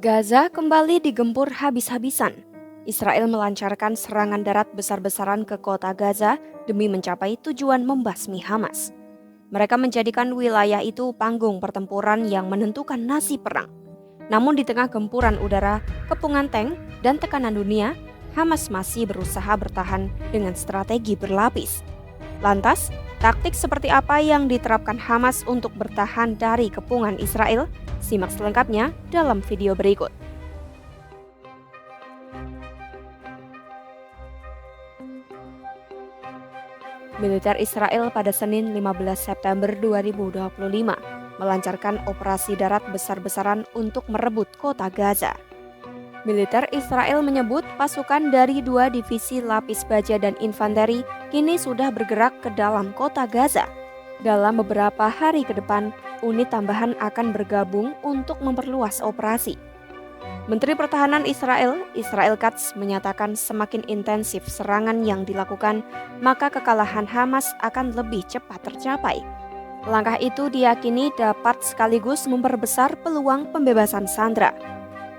Gaza kembali digempur habis-habisan. Israel melancarkan serangan darat besar-besaran ke kota Gaza demi mencapai tujuan membasmi Hamas. Mereka menjadikan wilayah itu panggung pertempuran yang menentukan nasib perang. Namun di tengah gempuran udara, kepungan tank, dan tekanan dunia, Hamas masih berusaha bertahan dengan strategi berlapis. Lantas, taktik seperti apa yang diterapkan Hamas untuk bertahan dari kepungan Israel? Simak selengkapnya dalam video berikut. Militer Israel pada Senin 15 September 2025 melancarkan operasi darat besar-besaran untuk merebut kota Gaza. Militer Israel menyebut pasukan dari 2 divisi lapis baja dan infanteri kini sudah bergerak ke dalam kota Gaza. Dalam beberapa hari ke depan, unit tambahan akan bergabung untuk memperluas operasi. Menteri Pertahanan Israel, Israel Katz, menyatakan semakin intensif serangan yang dilakukan, maka kekalahan Hamas akan lebih cepat tercapai. Langkah itu diyakini dapat sekaligus memperbesar peluang pembebasan sandera.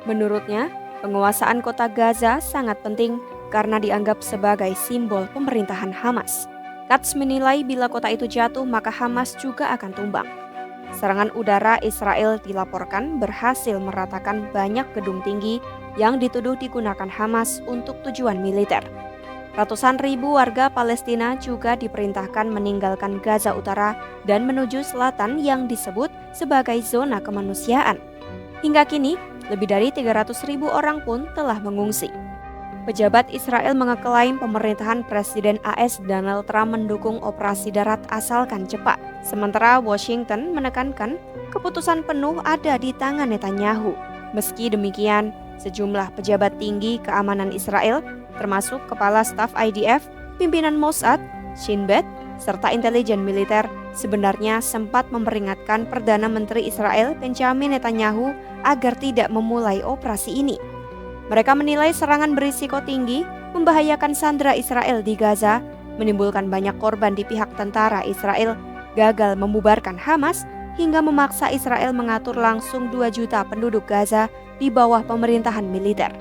Menurutnya, penguasaan kota Gaza sangat penting karena dianggap sebagai simbol pemerintahan Hamas. Katz menilai bila kota itu jatuh maka Hamas juga akan tumbang. Serangan udara Israel dilaporkan berhasil meratakan banyak gedung tinggi yang dituduh digunakan Hamas untuk tujuan militer. Ratusan ribu warga Palestina juga diperintahkan meninggalkan Gaza Utara dan menuju selatan yang disebut sebagai zona kemanusiaan. Hingga kini, lebih dari 300.000 orang pun telah mengungsi. Pejabat Israel mengeklaim pemerintahan Presiden AS Donald Trump mendukung operasi darat asalkan cepat. Sementara Washington menekankan keputusan penuh ada di tangan Netanyahu. Meski demikian, sejumlah pejabat tinggi keamanan Israel, termasuk Kepala Staf IDF, pimpinan Mossad, Shin Bet, serta intelijen militer, sebenarnya sempat memperingatkan Perdana Menteri Israel Benjamin Netanyahu agar tidak memulai operasi ini. Mereka menilai serangan berisiko tinggi, membahayakan sandera Israel di Gaza, menimbulkan banyak korban di pihak tentara Israel, gagal membubarkan Hamas, hingga memaksa Israel mengatur langsung 2 juta penduduk Gaza di bawah pemerintahan militer.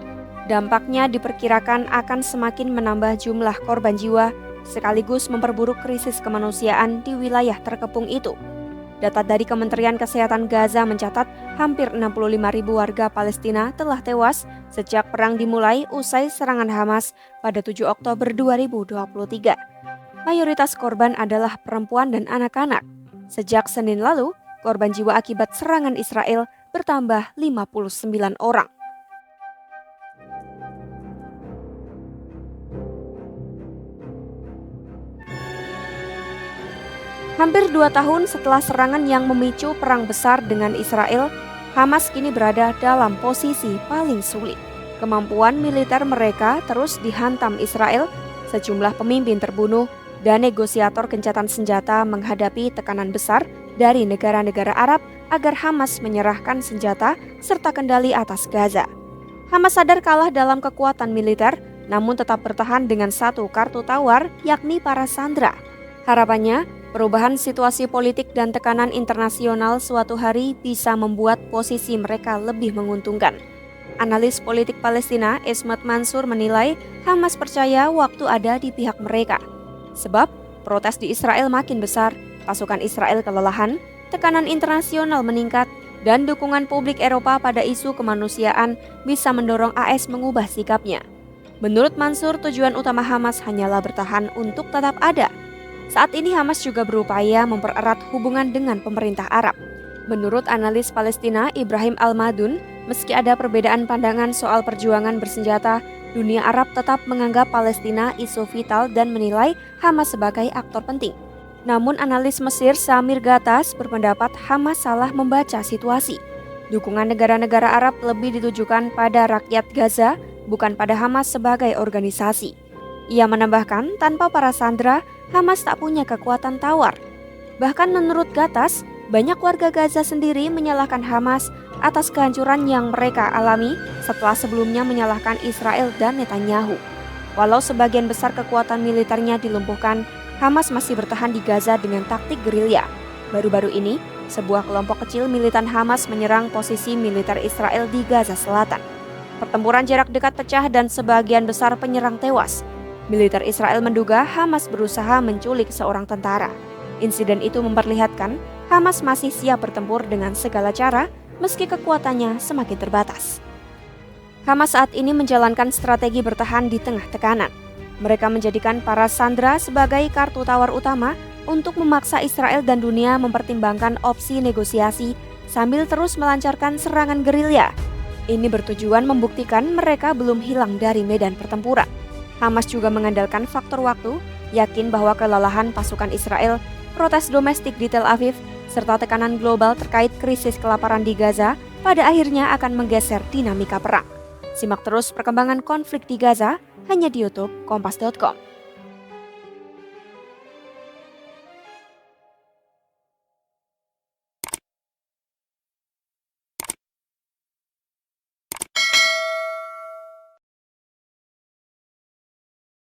Dampaknya diperkirakan akan semakin menambah jumlah korban jiwa, sekaligus memperburuk krisis kemanusiaan di wilayah terkepung itu. Data dari Kementerian Kesehatan Gaza mencatat hampir 65.000 warga Palestina telah tewas sejak perang dimulai usai serangan Hamas pada 7 Oktober 2023. Mayoritas korban adalah perempuan dan anak-anak. Sejak Senin lalu, korban jiwa akibat serangan Israel bertambah 59 orang. Hampir 2 tahun setelah serangan yang memicu perang besar dengan Israel, Hamas kini berada dalam posisi paling sulit. Kemampuan militer mereka terus dihantam Israel, sejumlah pemimpin terbunuh, dan negosiator gencatan senjata menghadapi tekanan besar dari negara-negara Arab agar Hamas menyerahkan senjata serta kendali atas Gaza. Hamas sadar kalah dalam kekuatan militer, namun tetap bertahan dengan satu kartu tawar, yakni para sandera. Harapannya, perubahan situasi politik dan tekanan internasional suatu hari bisa membuat posisi mereka lebih menguntungkan. Analis politik Palestina, Ismet Mansur, menilai Hamas percaya waktu ada di pihak mereka. Sebab protes di Israel makin besar, pasukan Israel kelelahan, tekanan internasional meningkat, dan dukungan publik Eropa pada isu kemanusiaan bisa mendorong AS mengubah sikapnya. Menurut Mansur, tujuan utama Hamas hanyalah bertahan untuk tetap ada. Saat ini Hamas juga berupaya mempererat hubungan dengan pemerintah Arab. Menurut analis Palestina Ibrahim Al-Madun, meski ada perbedaan pandangan soal perjuangan bersenjata, dunia Arab tetap menganggap Palestina isu vital dan menilai Hamas sebagai aktor penting. Namun analis Mesir Samir Gatas berpendapat Hamas salah membaca situasi. Dukungan negara-negara Arab lebih ditujukan pada rakyat Gaza, bukan pada Hamas sebagai organisasi. Ia menambahkan, tanpa para sandera, Hamas tak punya kekuatan tawar. Bahkan menurut Gatas, banyak warga Gaza sendiri menyalahkan Hamas atas kehancuran yang mereka alami setelah sebelumnya menyalahkan Israel dan Netanyahu. Walau sebagian besar kekuatan militernya dilumpuhkan, Hamas masih bertahan di Gaza dengan taktik gerilya. Baru-baru ini, sebuah kelompok kecil militan Hamas menyerang posisi militer Israel di Gaza Selatan. Pertempuran jarak dekat pecah dan sebagian besar penyerang tewas. Militer Israel menduga Hamas berusaha menculik seorang tentara. Insiden itu memperlihatkan Hamas masih siap bertempur dengan segala cara meski kekuatannya semakin terbatas. Hamas saat ini menjalankan strategi bertahan di tengah tekanan. Mereka menjadikan para sandera sebagai kartu tawar utama untuk memaksa Israel dan dunia mempertimbangkan opsi negosiasi sambil terus melancarkan serangan gerilya. Ini bertujuan membuktikan mereka belum hilang dari medan pertempuran. Hamas juga mengandalkan faktor waktu, yakin bahwa kelelahan pasukan Israel, protes domestik di Tel Aviv, serta tekanan global terkait krisis kelaparan di Gaza pada akhirnya akan menggeser dinamika perang. Simak terus perkembangan konflik di Gaza hanya di YouTube Kompas.com.